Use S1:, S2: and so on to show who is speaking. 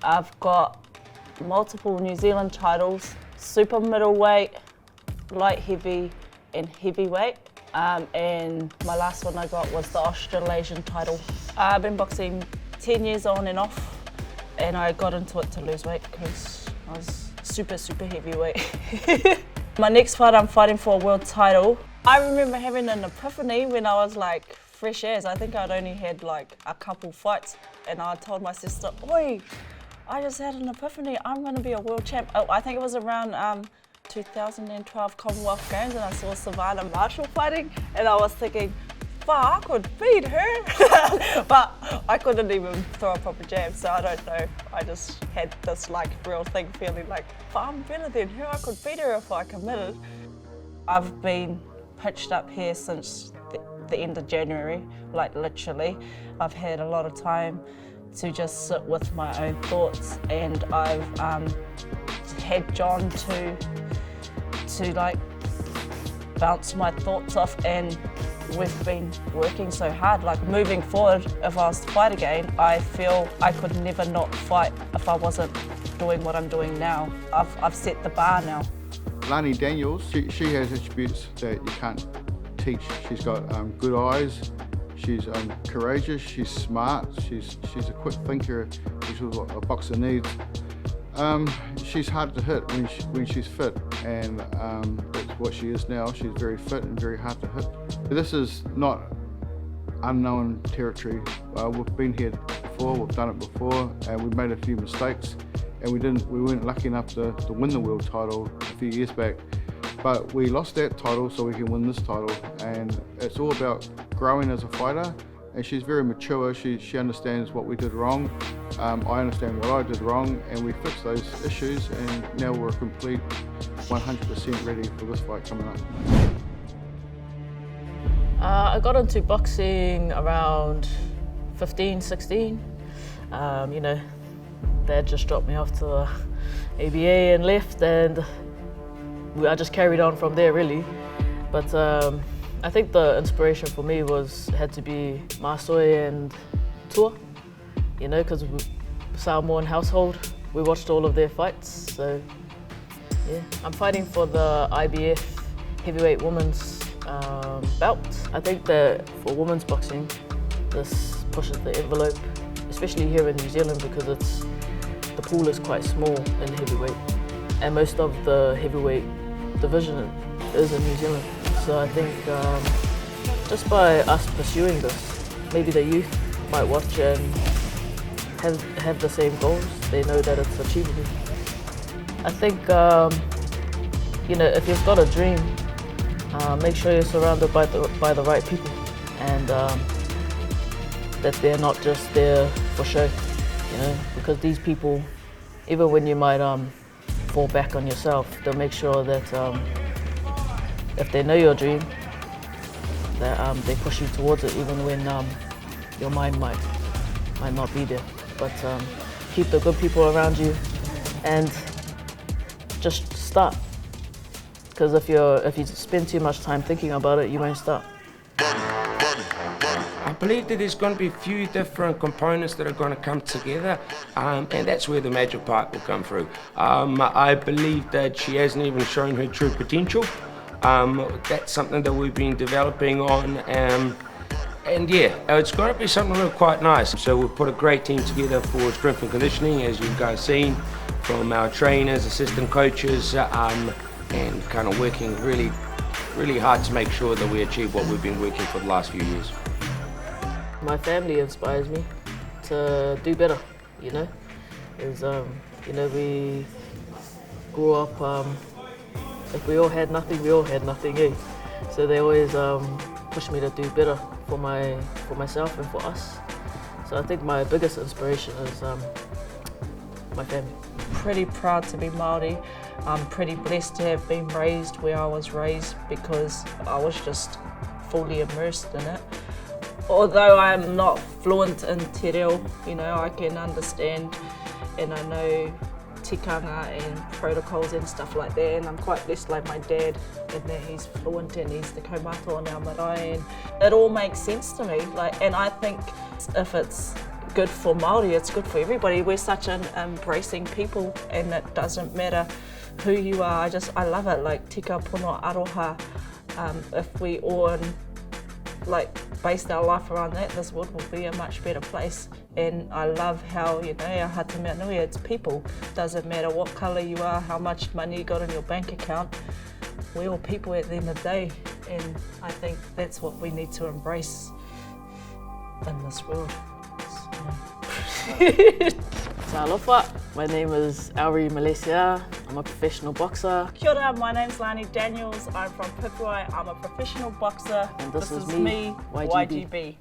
S1: I've got multiple New Zealand titles, super middleweight, light heavy and heavyweight. And my last one I got was the Australasian title. I've been boxing 10 years on and off, and I got into it to lose weight because I was super heavyweight. My next fight, I'm fighting for a world title. I remember having an epiphany when I was like fresh as. I think I'd only had like a couple fights, and I told my sister, "Oi, I just had an epiphany, I'm gonna be a world champ." Oh, I think it was around 2012 Commonwealth Games, and I saw Savannah Marshall fighting, and I was thinking, fuck, I could beat her. But I couldn't even throw a proper jab, so I don't know. I just had this like real thing feeling like, fuck, I'm better than her, I could beat her if I committed. I've been pitched up here since the end of January, like literally. I've had a lot of time to just sit with my own thoughts, and I've had John to like bounce my thoughts off, and we've been working so hard. Like moving forward, if I was to fight again, I feel I could never not fight if I wasn't doing what I'm doing now. I've set the bar now.
S2: Lani Daniels, she has attributes that you can't teach. She's got good eyes, she's courageous, she's smart, she's a quick thinker, which is what a boxer needs. She's hard to hit when she's fit, and that's what she is now. She's very fit and very hard to hit. This is not unknown territory. We've been here before, we've done it before, and we've made a few mistakes, and we weren't lucky enough to win the world title a few years back. But we lost that title so we can win this title, and it's all about growing as a fighter. And she's very mature, she understands what we did wrong. I understand what I did wrong, and we fixed those issues, and now we're complete 100% ready for this fight coming up.
S1: I got into boxing around 15, 16. You know, Dad just dropped me off to the ABA and left, and I just carried on from there really. But I think the inspiration for me had to be Masoi and Tua, you know, because Samoan household, we watched all of their fights, so yeah. I'm fighting for the IBF heavyweight women's belt. I think that for women's boxing, this pushes the envelope, especially here in New Zealand, because the pool is quite small in heavyweight, and most of the heavyweight division is in New Zealand. So I think just by us pursuing this, maybe the youth might watch and have the same goals. They know that it's achievable. I think you know, if you've got a dream, make sure you're surrounded by the right people, and that they're not just there for show. You know, because these people, even when you might fall back on yourself, they'll make sure that if they know your dream, that they push you towards it, even when your mind might not be there. But keep the good people around you, and just start. Because if you spend too much time thinking about it, you won't start.
S3: I believe that there's going to be a few different components that are going to come together, and that's where the magic part will come through. I believe that she hasn't even shown her true potential. That's something that we've been developing on, and yeah, it's got to be something really quite nice. So we've put a great team together for strength and conditioning, as you guys seen, from our trainers, assistant coaches, and kind of working really hard to make sure that we achieve what we've been working for the last few years.
S1: My family inspires me to do better, you know. You know, we grew up, if we all had nothing, we all had nothing, eh? So they always push me to do better for myself and for us. So I think my biggest inspiration is my family. Pretty proud to be Māori. I'm pretty blessed to have been raised where I was raised, because I was just fully immersed in it. Although I'm not fluent in te reo, you know, I can understand and I know tikanga and protocols and stuff like that, and I'm quite blessed like my dad, in that he's fluent and he's the kaumātua on our marae, and it all makes sense to me. And I think if it's good for Māori, it's good for everybody. We're such an embracing people, and it doesn't matter who you are. I love it, like tika pono aroha. If we all based our life around that, this world will be a much better place. And I love how, you know, our hata mea nui, it's people. Doesn't matter what colour you are, how much money you got in your bank account, we're all people at the end of the day. And I think that's what we need to embrace in this world. So alofa, my name is Alrie Meleisea. I'm a professional boxer.
S4: Kia ora, my name's Lani Daniels. I'm from Pipui. I'm a professional boxer.
S1: And this is me, YGB.